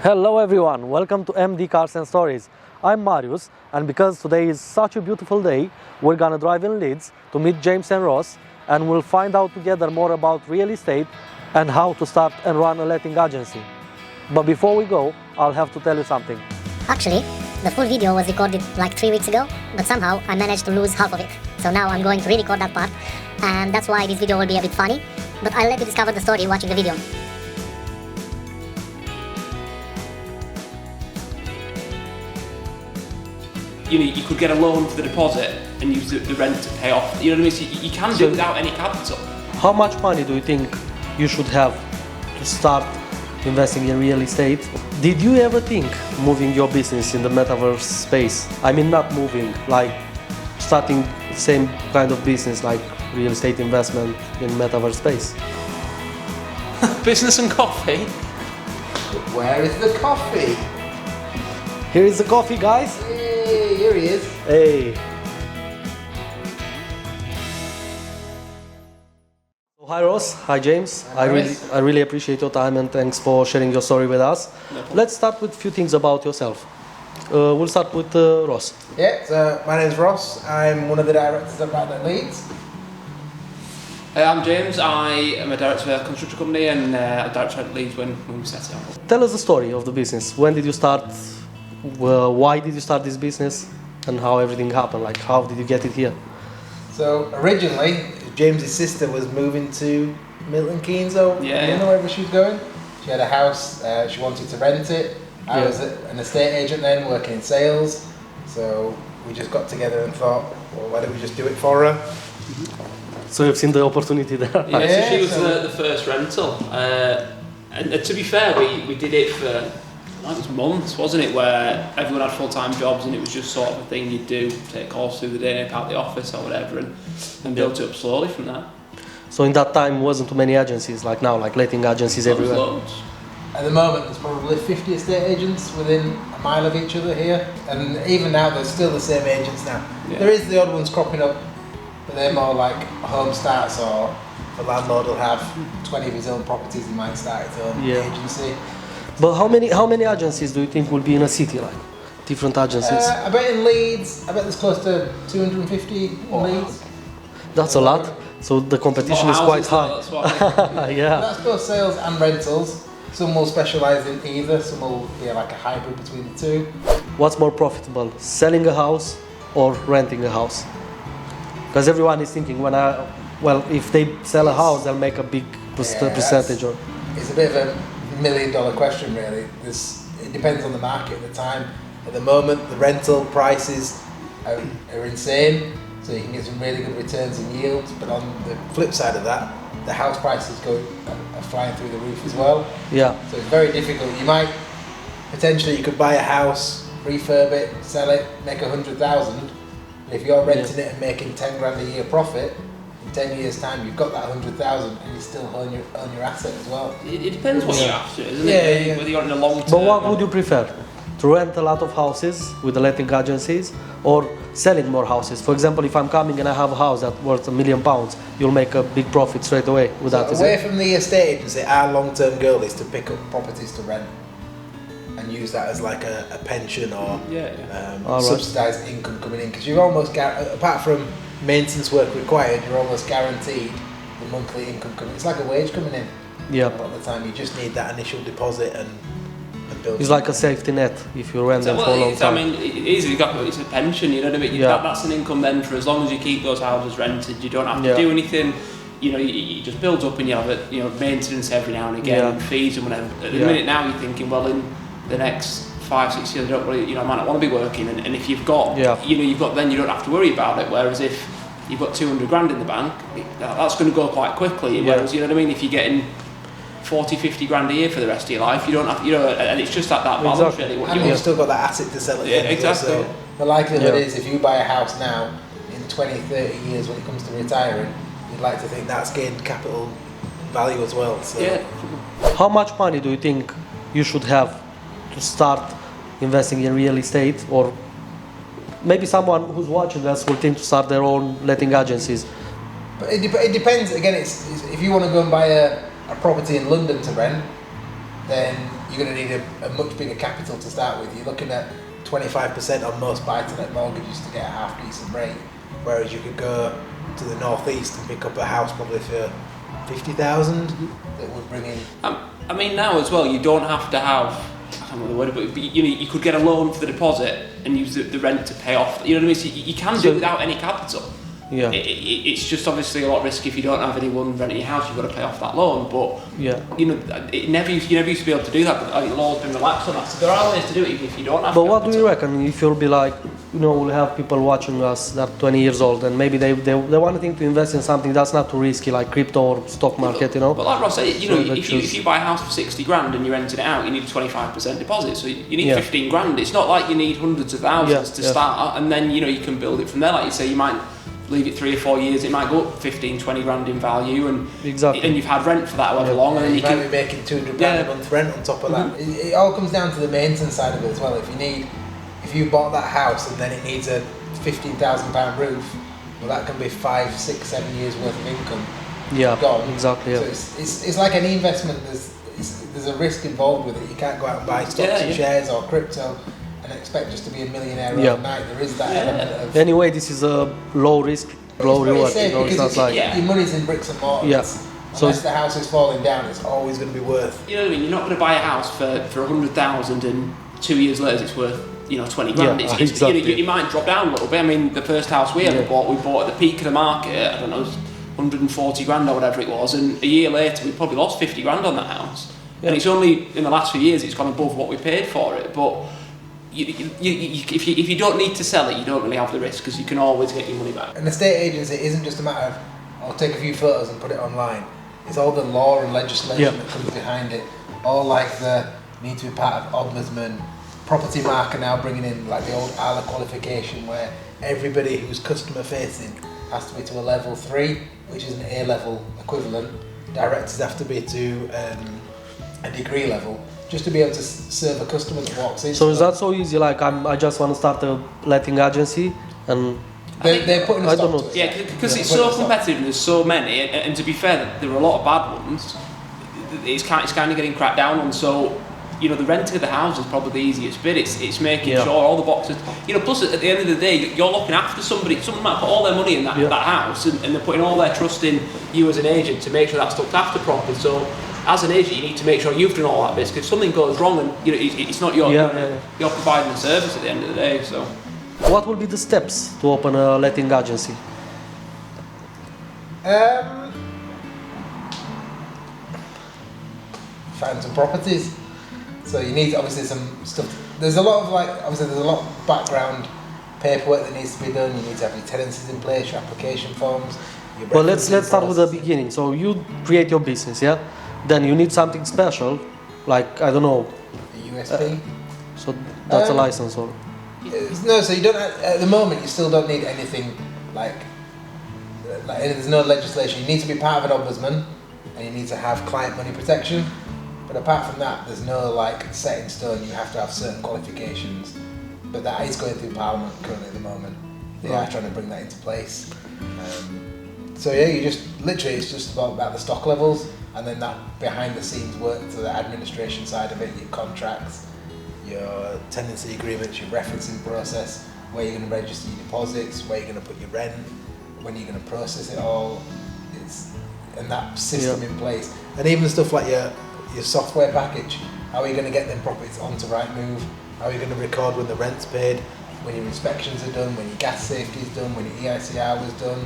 Hello everyone, welcome to MD Cars and Stories. I'm Marius, and because today is such a beautiful day, we're gonna drive in Leeds to meet James and Ross, and we'll find out together more about real estate and how to start and run a letting agency. But before we go, I'll have to tell you something. Actually, the full video was recorded like 3 weeks ago, but somehow I managed to lose half of it. So now I'm going to re-record that part, and that's why this video will be a bit funny, but I'll let you discover the story watching the video. You could get a loan for the deposit and use the rent to pay off. You know what I mean? So you can do it without any capital. How much money do you think you should have to start investing in real estate? Did you ever think moving your business in the metaverse space? I mean, not moving, like starting same kind of business like real estate investment in metaverse space? Business and coffee. Where is the coffee? Here is the coffee, guys. Hey, here he is. Hey. So, hi Ross, hi James. Hi, I really appreciate your time and thanks for sharing your story with us. No problem. Let's start with a few things about yourself. We'll start with Ross. Yeah, so my name's Ross. I'm one of the directors of Untitled Leeds. I'm James. I am a director of a construction company and a director at Leeds when we set it up. Tell us the story of the business. When did you start? Why did you start this business? And how everything happened? Like, how did you get it here? So originally, James's sister was moving to Milton Keynes, so Yeah, you yeah. know wherever she was going. She had a house. She wanted to rent it. I Yeah. was an estate agent then, working in sales. So we just got together and thought, well, why don't we just do it for her? So you've seen the opportunity there. Yeah, Yeah, so she was so- the first rental. And to be fair, we did it for, it was months, wasn't it, where everyone had full-time jobs and it was just sort of a thing you'd do, take calls through the day, nip out the office or whatever, and built it up slowly from there. So in that time, wasn't too many agencies like now, like letting agencies Loads, everywhere. loads. At the moment, there's probably 50 estate agents within a mile of each other here, and even now, there's still the same agents now. Yeah. There is the odd ones cropping up, but they're more like home starts, or the landlord will have 20 of his own properties, he might start his own Yeah. agency. But how many agencies do you think will be in a city, like different agencies? I bet in Leeds, I bet there's close to 250 in Leeds. That's a lot. So the competition is More quite houses, high. that's why. Yeah. That's both sales and rentals. Some will specialise in either, some will be like a hybrid between the two. What's more profitable, selling a house or renting a house? Because everyone is thinking if they sell a house, they'll make a big Yeah, percentage. Or It's a bit of a $1 million question, really. It depends on the market at the time. At the moment, the rental prices are insane, so you can get some really good returns in yields. But on the flip side of that, the house prices are flying through the roof as well. yeah, So it's very difficult. You could buy a house, refurb it, sell it, make 100,000. If you're renting it and making 10 grand a year profit, in 10 years' time, you've got that 100,000 and you still own your asset as well. It depends what you're after, isn't Yeah, it? yeah. Whether you're in a long term. but what would you prefer? To rent a lot of houses with the letting agencies or selling more houses? For example, if I'm coming and I have a house that's worth £1 million, you'll make a big profit straight away with that. So Is away it? from the estate agency, our long-term goal is to pick up properties to rent and use that as like a pension or All right. subsidised income coming in, because you're almost apart from maintenance work required, you're almost guaranteed the monthly income coming. It's like a wage coming in. Yeah. A lot of the time, you just need that initial deposit and build. It's like a safety net if you rent them for a long time. It's a pension, you know what I mean? Yeah. That's an income then for as long as you keep those houses rented. You don't have to Yeah. do anything. You know, you just build up and you have maintenance every now and again, Yeah. and fees and whatever. At the Yeah. minute now, you're thinking, well, in the next 5-6 years, I don't really, I might not want to be working. And if you've got, then you don't have to worry about it. Whereas if you've got 200 grand in the bank, that's going to go quite quickly. Yeah. Whereas, you know what I mean? If you're getting 40-50 grand a year for the rest of your life, you don't have, and it's just that balance Exactly. really. What And you you've still got that asset to sell it. Yeah, for as well. exactly. So the likelihood Yeah. is, if you buy a house now, in 20-30 years when it comes to retiring, you'd like to think that's gained capital value as well. So Yeah. How much money do you think you should have to start investing in real estate? Or maybe someone who's watching us will think to start their own letting agencies. But it depends. Again, it's if you want to go and buy a property in London to rent, then you're going to need a much bigger capital to start with. You're looking at 25% on most buy-to-let mortgages to get a half decent rate, whereas you could go to the northeast and pick up a house probably for 50,000 that would bring in. I mean, now as well, you don't have to have, I don't know the word, but you could get a loan for the deposit and use the rent to pay off. You know what I mean? So you can do it without any capital. Yeah. It's just obviously a lot of risk if you don't have anyone renting your house. You've got to pay off that loan. But you never used to be able to do that. But the law's been relaxed on that. So there are ways to do it even if you don't have. But what do you reckon? If you'll be like, we'll have people watching us that are 20 years old and maybe they want to invest in something that's not too risky, like crypto or stock market, But like Ross said, if you buy a house for 60 grand and you're renting it out, you need a 25% deposit. So you need 15 grand. It's not like you need hundreds of thousands to start, and then you can build it from there. Like you say, you might leave it 3 or 4 years, it might go up 15, 20 grand in value, and you've had rent for that however long, and then you might be making 200 grand a month rent on top of that. It all comes down to the maintenance side of it as well. If you bought that house and then it needs a £15,000 roof, well, that can be 5, 6, 7 years worth of income. Gone. Exactly. So it's like any investment. There's a risk involved with it. You can't go out and buy stocks and shares or crypto and expect just to be a millionaire overnight. There is that element of. Anyway, this is a low risk, low reward. It's not like your money's in bricks and mortars. Unless the house is falling down, it's always going to be worth. You know what I mean? You're not going to buy a house for 100,000 and 2 years later it's worth 20 grand. You might drop down a little bit. I mean, the first house we ever bought, we bought at the peak of the market. I don't know, it was 140 grand or whatever it was, and a year later we probably lost 50 grand on that house. And it's only in the last few years it's gone above what we paid for it. But if you don't need to sell it, you don't really have the risk because you can always get your money back. An estate agency isn't just a matter of I'll take a few photos and put it online. It's all the law and legislation that comes behind it. All like the need to be part of ombudsman. Property Mark are now bringing in like the old ALA qualification where everybody who's customer facing has to be to a level 3, which is an A level equivalent. Directors have to be to a degree level, just to be able to serve a customer that walks in. So is that so easy? Like I just want to start a letting agency, and they're putting a stop to it. Yeah, because it's so competitive and there's so many, and to be fair, there are a lot of bad ones. It's kind of getting cracked down on. So the renting of the house is probably the easiest bit. It's making sure all the boxes. Plus at the end of the day, you're looking after somebody. Someone might put all their money in that house, and they're putting all their trust in you as an agent to make sure that's looked after properly. So as an agent, you need to make sure you've done all that bit. Because if something goes wrong, and it's not your you're providing a service at the end of the day. So, what will be the steps to open a letting agency? Find some properties. So you need obviously some stuff. There's a lot of background paperwork that needs to be done. You need to have your tenancies in place, your application forms. Well, let's start with the beginning. So you create your business, Then you need something special, like I don't know. A USP. So that's a license, or? No, so you don't. At the moment, you still don't need anything like there's no legislation. You need to be part of an ombudsman, and you need to have client money protection. But apart from that, there's no set in stone. You have to have certain qualifications. But that is going through Parliament currently at the moment. They are trying to bring that into place. So you just literally it's just about the stock levels, and then that behind the scenes work to the administration side of it, your contracts, your tenancy agreements, your referencing process, where you're going to register your deposits, where you're going to put your rent, when you're going to process it all, and that system in place, and even stuff like your software package. How are you going to get them properties onto Rightmove? How are you going to record when the rent's paid, when your inspections are done, when your gas safety is done, when your EICR was done?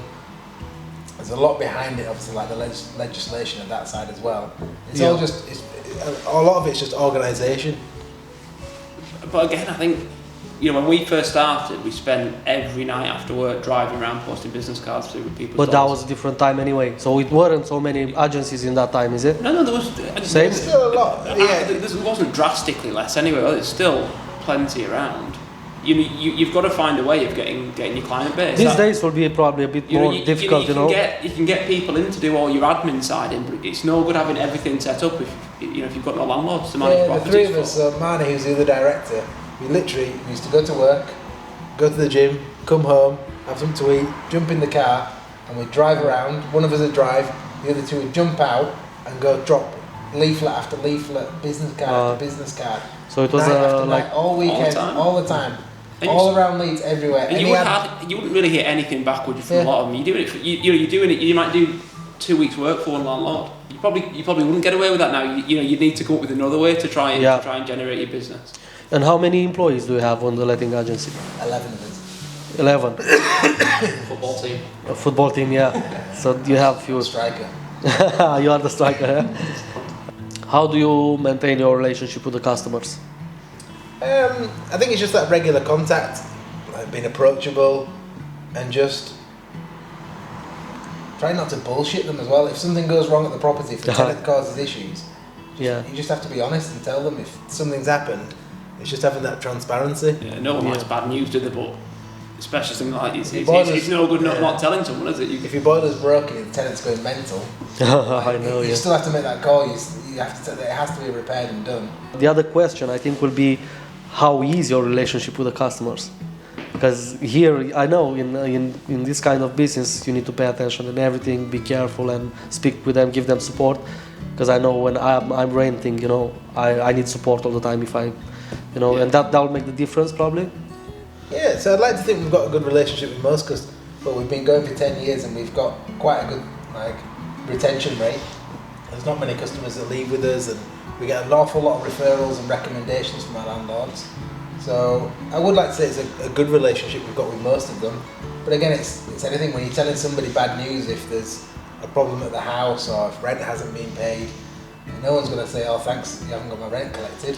There's a lot behind it, obviously, like the legislation of that side as well. It's all just, a lot of it's just organisation. But again, I think, when we first started, we spent every night after work driving around posting business cards to people's But that was a different time anyway, so it weren't so many agencies in that time, is it? No, there was... Same? There's still a lot, There wasn't drastically less anyway, there's still plenty around. You've got to find a way of getting your client base. These days will be probably a bit more difficult, You can get people in to do all your admin side, but it's no good having everything set up if you've got no landlords to manage properties. The three of us, Marnie, who's the other director, we literally used to go to work, go to the gym, come home, have something to eat, jump in the car, and we'd drive around. One of us would drive, the other two would jump out and go drop leaflet after leaflet, business card after business card. So it was night after like night, all weekend, all the time, And all around Leeds, everywhere. And you wouldn't really hear anything back, would you, from a lot of them? You're doing it. You're doing it. You might do 2 weeks' work for one landlord. You probably wouldn't get away with that now. You need to come up with another way to try and generate your business. And how many employees do you have on the letting agency? 11 of us. 11. Football team. A football team, yeah. So you have few. Striker. You are the striker. Yeah? How do you maintain your relationship with the customers? I think it's just that regular contact, like being approachable, and just try not to bullshit them as well. If something goes wrong at the property, if the tenant causes issues, you just have to be honest and tell them if something's happened. It's just having that transparency. Yeah, no one likes bad news, do they? But especially something like this, it's no good not telling someone, is it? If your boiler's broken and the tenant's going mental, I know, you still have to make that call. You have to. It has to be repaired and done. The other question I think will be, how is your relationship with the customers? Because here, I know in this kind of business, you need to pay attention and everything, be careful and speak with them, give them support. Because I know when I'm renting, I need support all the time if I, and that will make the difference probably. Yeah, so I'd like to think we've got a good relationship with most customers, but we've been going for 10 years and we've got quite a good retention rate. There's not many customers that leave with us, and we get an awful lot of referrals and recommendations from our landlords. So I would like to say it's a good relationship we've got with most of them. But again, it's anything when you're telling somebody bad news, if there's a problem at the house or if rent hasn't been paid, no one's going to say, oh thanks, you haven't got my rent collected.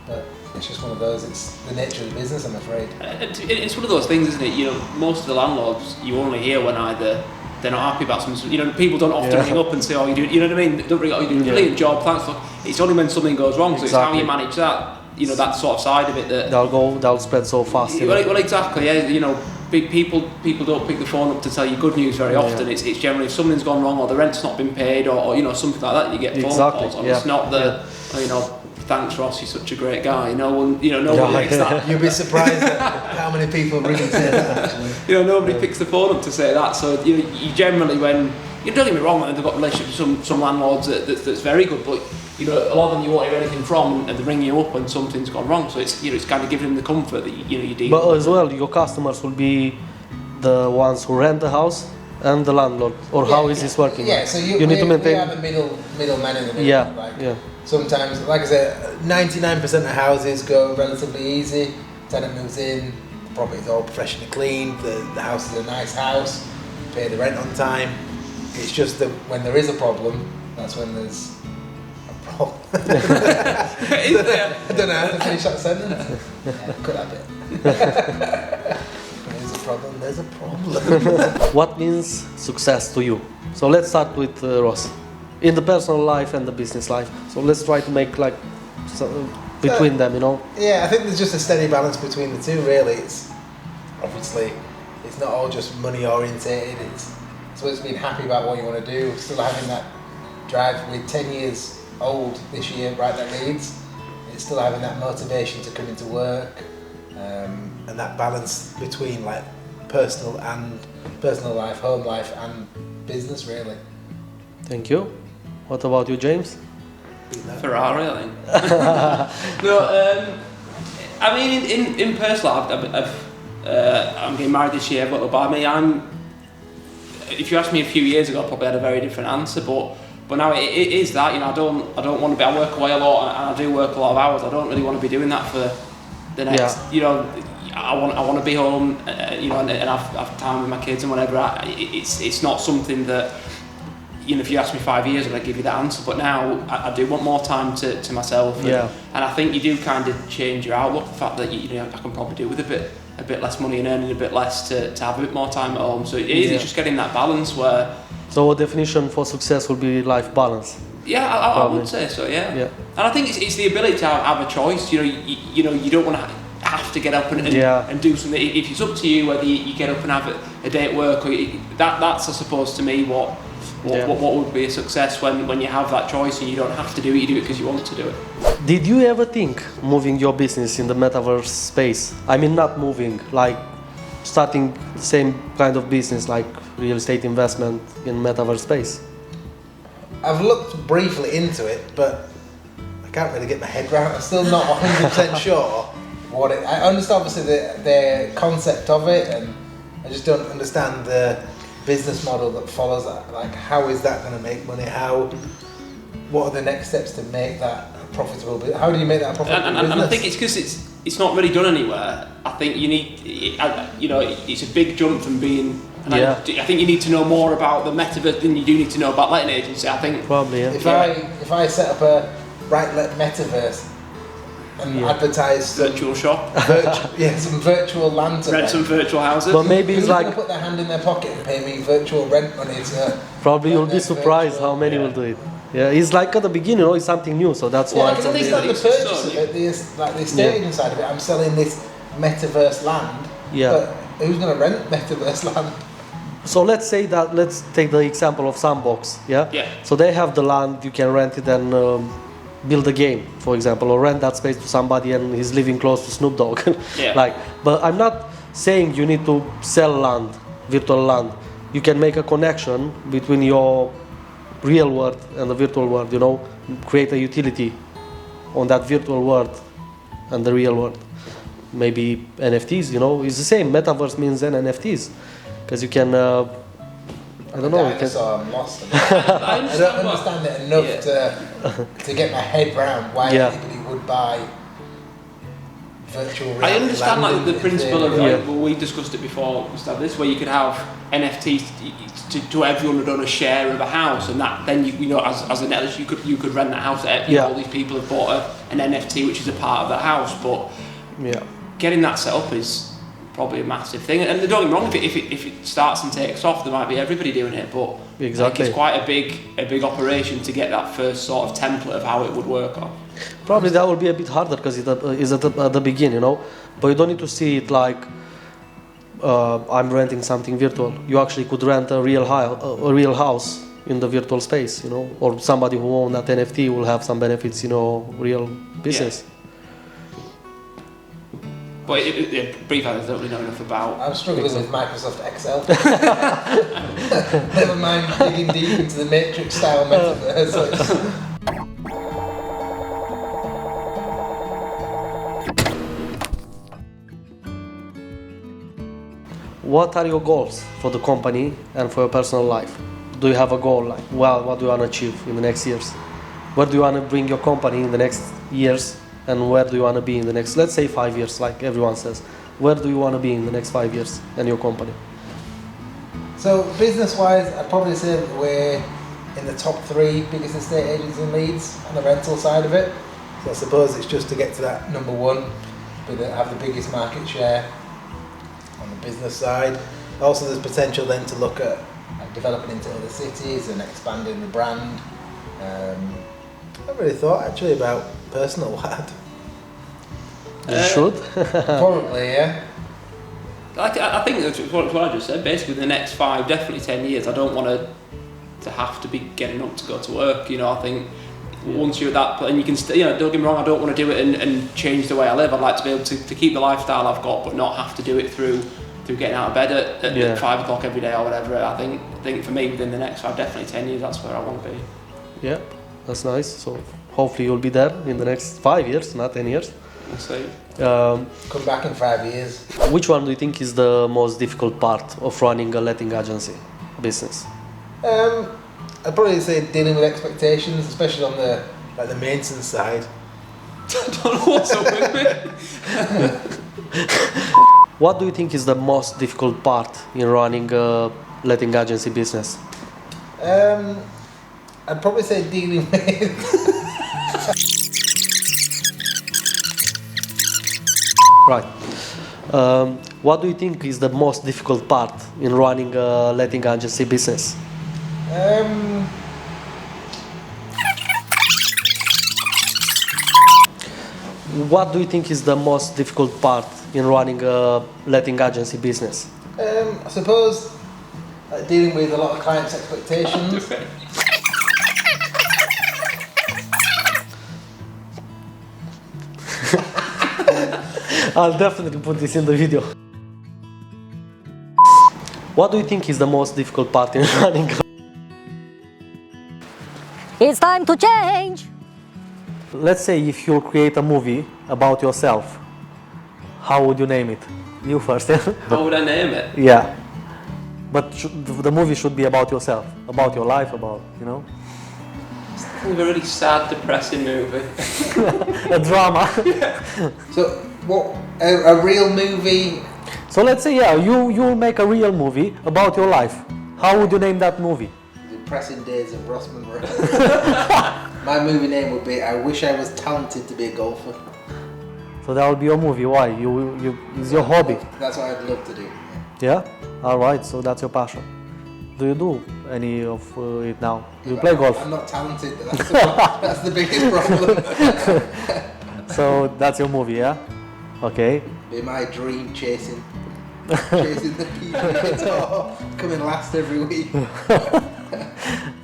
But it's just one of those, it's the nature of the business, I'm afraid. It's one of those things, isn't it? Most of the landlords you only hear when either they're not happy about something. People don't often ring up and say, oh, you do, you know what I mean? Don't ring up, you do a brilliant job, thanks. It's only when something goes wrong, so it's how you manage that, that sort of side of it that... They'll spread so fast. Well, exactly, yeah. People don't pick the phone up to tell you good news very often. It's generally if something's gone wrong or the rent's not been paid or something like that, you get phone calls on. It's not the, thanks Ross, you're such a great guy. No one makes that. You'll be surprised at how many people ring and say that actually. Nobody picks the phone up to say that. So you generally when don't get me wrong, they've got relationships with some landlords that's very good, but a lot of them you won't hear anything from, and they ring you up when something's gone wrong. So it's it's kind of giving them the comfort that you deal. But as well, your customers will be the ones who rent the house and the landlord, or how is this working? Yeah, so you need to maintain. We are the middleman in the middle. Sometimes, like I said, 99% of houses go relatively easy. Tenant moves in, the property's all professionally cleaned, the house is a nice house, pay the rent on time. It's just that when there is a problem, that's when there's a problem. I don't know how to finish that sentence. Cut that bit. There's a problem. What means success to you? So let's start with Ross. In the personal life and the business life. So let's try to make between them, Yeah, I think there's just a steady balance between the two, really. It's obviously, it's not all just money orientated. It's being happy about what you want to do, still having that drive. We're 10 years old this year, right at Leeds. It's still having that motivation to come into work, and that balance between personal life, home life, and business, really. Thank you. What about you, James? Ferrari, I think. No, I mean, in personal life, I'm getting married this year, but by me, if you asked me a few years ago, I probably had a very different answer, but now it is that, I don't want to be, I work away a lot, and I do work a lot of hours. I don't really want to be doing that for the next, I want to be home, and have time with my kids and whatever. It's not something that, if you asked me 5 years, I'd give you that answer. But now I do want more time to myself, and I think you do kind of change your outlook. The fact that I can probably do with a bit less money and earning a bit less to have a bit more time at home. So it is just getting that balance where. So a definition for success will be life balance. Yeah, I would say so. Yeah. And I think it's the ability to have a choice. You don't want to have to get up and do something. If it's up to you whether you get up and have a day at work, or that's I suppose to me what would be a success when you have that choice and you don't have to do it. You do it because you want to do it. Did you ever think moving your business in the metaverse space? I mean, not moving, like starting the same kind of business, like real estate investment in metaverse space? I've looked briefly into it, but I can't really get my head around. I'm still not 100% sure what it. I understand obviously the concept of it, and I just don't understand the business model that follows that. Like, how is that going to make money? What are the next steps to make that profitable? How do you make that a profitable business? And I think it's because it's not really done anywhere. I think you need, it's a big jump from being. I think you need to know more about the metaverse than you do need to know about letting agency. I think Probably, yeah. If I set up a let metaverse and advertise some virtual shop, some virtual land to rent some virtual houses. But maybe who's it's like, going to put their hand in their pocket and pay me virtual rent money to probably you'll be surprised how many will do it. Yeah, it's like at the beginning, it's something new, so that's why. I can understand the purchase of it, the estate agent side of it. I'm selling this metaverse land, but who's going to rent metaverse land? So let's take the example of Sandbox, Yeah. So they have the land, you can rent it and build a game, for example, or rent that space to somebody and he's living close to Snoop Dogg. But I'm not saying you need to sell land, virtual land. You can make a connection between your real world and the virtual world, create a utility on that virtual world and the real world. Maybe NFTs, it's the same. Metaverse means then NFTs. Because you can, I don't know. I'm lost. I don't understand it enough to get my head around why anybody would buy virtual reality. I understand land the principle of Yeah. we discussed it before we started this, where you could have NFTs to everyone who'd own a share of a house, and that then as an editor you could rent that house. All these people have bought an NFT which is a part of that house, but getting that set up is probably a massive thing. And don't get me wrong, if it starts and takes off, there might be everybody doing it, but Exactly. it's quite a big operation to get that first sort of template of how it would work on. Probably that will be a bit harder because it is at the beginning, But you don't need to see it like I'm renting something virtual. You actually could rent a real house in the virtual space, or somebody who owns that NFT will have some benefits, real business. Yeah. But brief I don't really know enough about. I'm struggling with Microsoft Excel. Never mind digging deep into the Matrix style metaverse. What are your goals for the company and for your personal life? Do you have a goal, what do you want to achieve in the next years? Where do you want to bring your company in the next years? And where do you want to be in the next, let's say 5 years, like everyone says. Where do you want to be in the next 5 years and your company? So business-wise, I'd probably say that we're in the top 3 biggest estate agents in Leeds on the rental side of it. So I suppose it's just to get to that number 1, have the biggest market share on the business side. Also, there's potential then to look at developing into other cities and expanding the brand. I really thought actually about personal lad. You should. Probably, yeah. I think that's what I just said. Basically, the next 5, definitely 10 years, I don't want to have to be getting up to go to work. I think once you're at that point, and you can, don't get me wrong, I don't want to do it and change the way I live. I'd like to be able to keep the lifestyle I've got, but not have to do it through getting out of bed at 5 o'clock every day or whatever. I think for me, within the next 5, definitely 10 years, that's where I want to be. Yeah, that's nice. So hopefully you'll be there in the next 5 years, not 10 years. We'll see. Come back in 5 years. Which one do you think is the most difficult part of running a letting agency business? I'd probably say dealing with expectations, especially on the maintenance side. I don't know what's up with me. What do you think is the most difficult part in running a letting agency business? I'd probably say dealing with... Right. What do you think is the most difficult part in running a letting agency business? What do you think is the most difficult part in running a letting agency business? I suppose dealing with a lot of clients' expectations. I'll definitely put this in the video. What do you think is the most difficult part in running? It's time to change! Let's say if you'll create a movie about yourself, how would you name it? You first. How would I name it? Yeah. But the movie should be about yourself, about your life, about, you know? It's a really sad, depressing movie. A drama. So, what, a real movie? So let's say, yeah, you'll make a real movie about your life. How would you name that movie? The Depressing Days of Ross Monroe. My movie name would be I Wish I Was Talented to Be a Golfer. So that would be your movie. Why? It's your hobby. That's what I'd love to do. Yeah? Alright, so that's your passion. Do you do any of it now? Do you play golf? I'm not talented, that's the biggest problem. So that's your movie, yeah? Okay. Be my dream chasing the PGA Tour, coming last every week.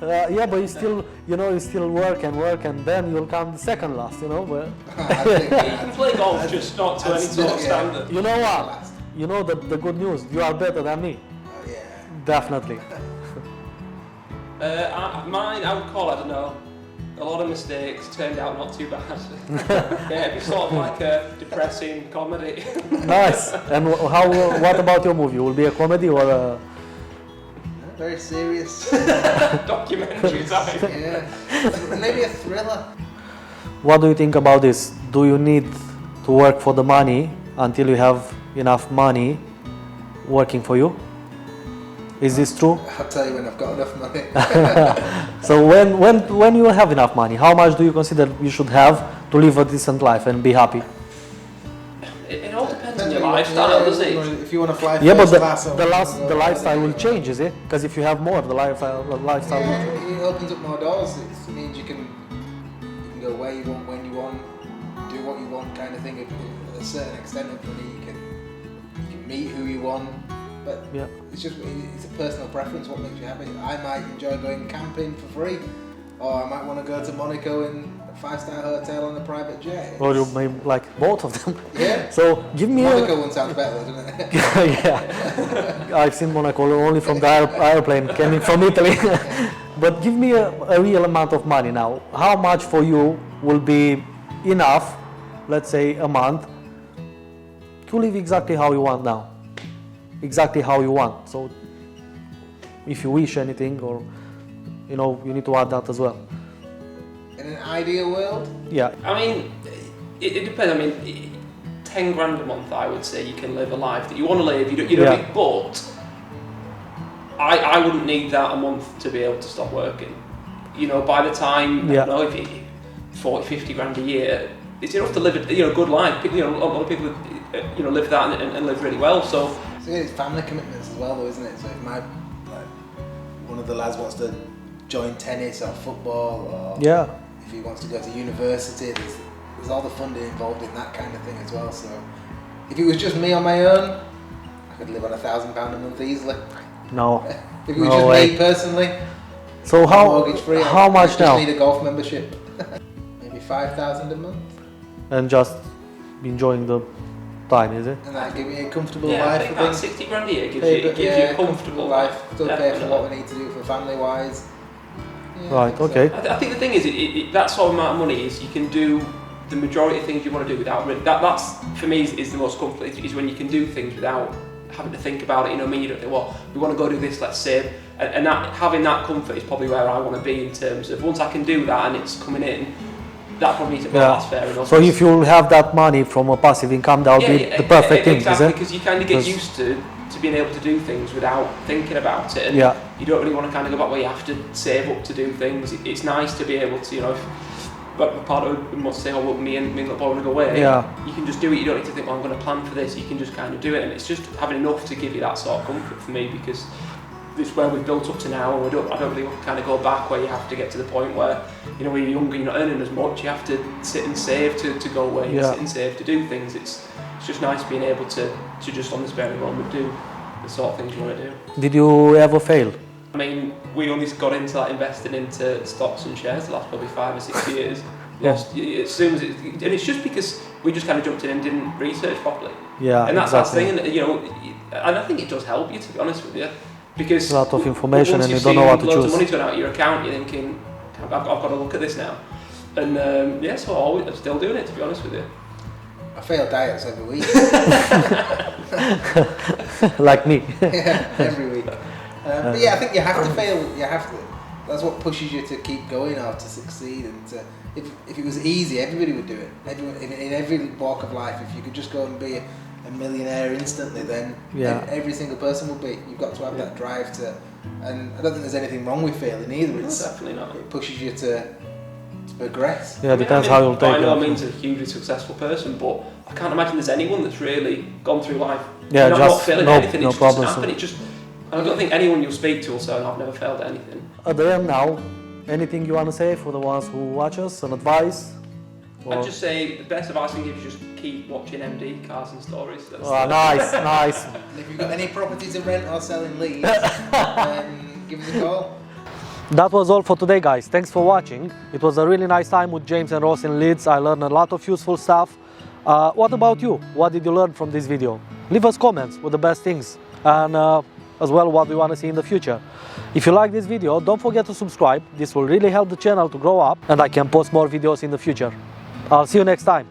Yeah, but you still work and then you'll come second last, you know. But You can play golf, just not to any sort of standard. you know what? You know the good news. You are better than me. Oh, yeah. Definitely. Mine, I would call, I don't know, a lot of mistakes, turned out not too bad. Yeah, it'd be sort of like a depressing comedy. Nice. And what about your movie? Will it be a comedy or a... Very serious. Documentary type. Yeah. Maybe a thriller. What do you think about this? Do you need to work for the money until you have enough money working for you? Is this true? I'll tell you when I've got enough money. So when you have enough money, how much do you consider you should have to live a decent life and be happy? It all depends on your lifestyle, doesn't it? If you want to fly Yeah, but first class, the lifestyle will change, is it? Because if you have more, the lifestyle will change. It opens up more doors. It means you can go where you want, when you want, do what you want, kind of thing. If a certain extent of money, you can meet who you want. But Yeah. it's a personal preference. What makes you happy? I might enjoy going camping for free, or I might want to go to Monaco in a 5-star hotel on a private jet. Or you may like both of them. Yeah. So give me Monaco one sounds better, doesn't it? Yeah, I've seen Monaco only from the airplane coming from Italy. But give me a real amount of money now. How much for you will be enough, let's say a month, to live exactly how you want now? Exactly how you want. So if you wish anything, or you need to add that as well. In an ideal world, Yeah. I mean, it depends. I mean, 10 grand a month, I would say you can live a life that you want to live. You don't Yeah. but I wouldn't need that a month to be able to stop working. By the time, Yeah. I don't know, if you 40, 50 grand a year, it's enough to live a good life. A lot of people, live that and live really well. So it's family commitments as well, though, isn't it? So if one of the lads wants to join tennis or football, or Yeah. if he wants to go to university, there's all the funding involved in that kind of thing as well. So if it was just me on my own, I could live on £1,000 a month easily. No. If it was No just way. me personally, So mortgage free, how much I now? just need a golf membership. Maybe 5,000 a month, And just enjoying the time, is it? and that give me a comfortable yeah, I life. think I that think. 60 grand a year gives Pay, you a comfortable life. Still pay for Definitely. what we need to do for family wise. Yeah, I Right, think so. okay. I think the thing is, that sort of amount of money is you can do the majority of things you want to do without. That's for me is the most comfortable. Is when you can do things without having to think about it. You don't think, well, we want to go do this, let's save. And that having that comfort is probably where I want to be in terms of once I can do that and it's coming in. That probably needs to be that's fair enough. So if you have that money from a passive income, that would be the perfect thing, exactly, is it? because you kind of get used to being able to do things without thinking about it, and Yeah. you don't really want to kind of go back where you have to save up to do things. It's nice to be able to, but part of it must say, oh, well, me and the boy want to go away. Yeah. You can just do it. You don't need to think, well, I'm going to plan for this. You can just kind of do it, and it's just having enough to give you that sort of comfort for me, because it's where we've built up to now, and I don't really want to kind of go back where you have to get to the point where, when you're younger, you're not earning as much, you have to sit and save to go away, Yeah. sit and save to do things. It's just nice being able to just on the spare of the moment do the sort of things you want to do. Did you ever fail? I mean, we only got into investing into stocks and shares the last probably 5 or 6 years. Lost as soon as and it's just because we just kind of jumped in and didn't research properly. Yeah, And that's exactly. the thing, and I think it does help you, to be honest with you. Because A lot of information once and you you've don't know seen what to loads choose. of money's gone out of your account, you're thinking, I've got to look at this now. And yeah, so I'm still doing it, to be honest with you. I fail diets every week. Like me. Yeah, every week. But yeah, I think you have to fail. You have to. That's what pushes you to keep going or to succeed. And to, if it was easy, everybody would do it. Everyone, in every walk of life, if you could just go and be a millionaire instantly, then every single person will be. You've got to have that drive to. And I don't think there's anything wrong with failing either. It's definitely not. It pushes you to progress. Yeah, depends how you'll take it. By no means a hugely successful person, but I can't imagine there's anyone that's really gone through life not failing at anything. No It problems. just happened. I don't think anyone you'll speak to will say, I've never failed at anything. At the end now, anything you want to say for the ones who watch us, an advice? I'd just say the best advice I can give is just keep watching MD Cars and Stories. Nice. And if you've got any property to rent or sell in Leeds, give us a call. That was all for today, guys. Thanks for watching. It was a really nice time with James and Ross in Leeds. I learned a lot of useful stuff. What about you? What did you learn from this video? Leave us comments with the best things, and as well what we want to see in the future. If you like this video, don't forget to subscribe. This will really help the channel to grow up, and I can post more videos in the future. I'll see you next time.